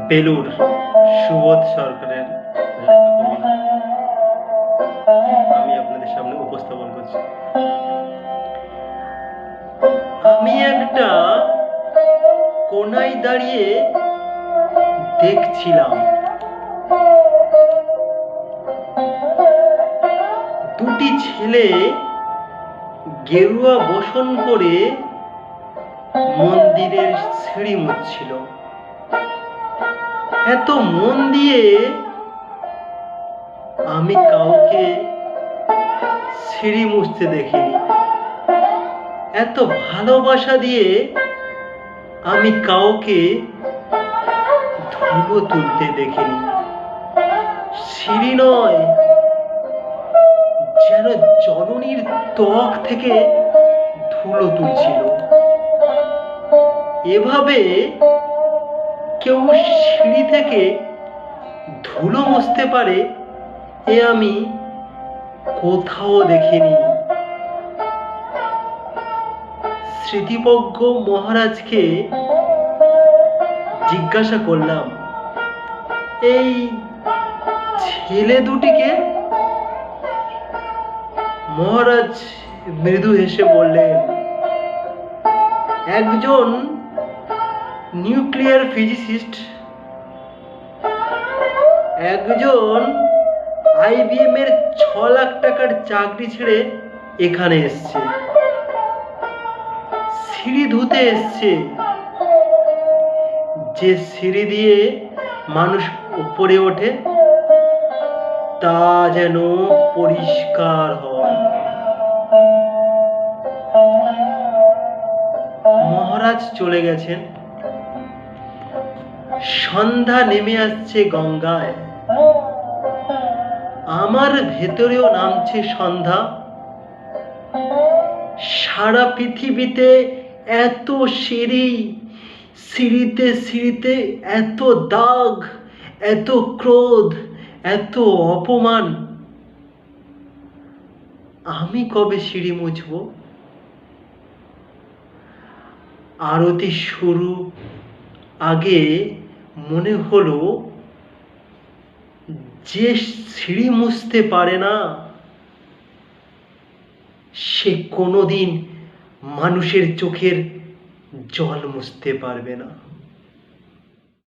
বেলুর সুবোধ সরকারের লেখা কবিতা আমি আপনাদের সামনে উপস্থাপন করছি। আমি একটা কোনায় দাঁড়িয়ে দেখছিলাম দুটি ছেলে গেরুয়া বসন করে মন্দিরের সিঁড়ি মুছছিল। এত মন দিয়ে আমি কাউকে সিঁড়ি মুছতে দেখিনি, এত ভালোবাসা দিয়ে আমি কাউকে ধুলো তুলতে দেখিনি। সিঁড়ি নয়, যেন জননীর ত্বক থেকে ধুলো তুলছিল। এভাবে কেউ সিঁড়ি থেকে ধুলো মুছতে পারে এ আমি কোথাও দেখিনি। স্মৃতিপজ্ঞ মহারাজকে জিজ্ঞাসা করলাম, এই ছেলে দুটিকে? মহারাজ মৃদু হেসে বললেন, একজন নিউক্লিয়ার ফিজিসিস্ট, একজন IBM এর 6 লাখ টাকার চাকরি ছেড়ে এখানে এসছে, সিঁড়ি ধুতে এসছে। যে সিঁড়ি দিয়ে মানুষ উপরে ওঠে তা যেন পরিষ্কার হয়। মহারাজ চলে গেছেন। সন্ধ্যা নেমে আসছে গঙ্গায়, আমার ভেতরেও নামছে সন্ধ্যা। সারা পৃথিবীতে এত সিঁড়ি, সিঁড়িতে সিঁড়িতে এত দাগ, এত ক্রোধ, এত অপমান। আমি কবে সিঁড়ি মুছব? আরতি শুরু আগে মনে হলো, যে সিঁড়ি মুছতে পারে না সে কোনোদিন মানুষের চোখের জল মুছতে পারবে না।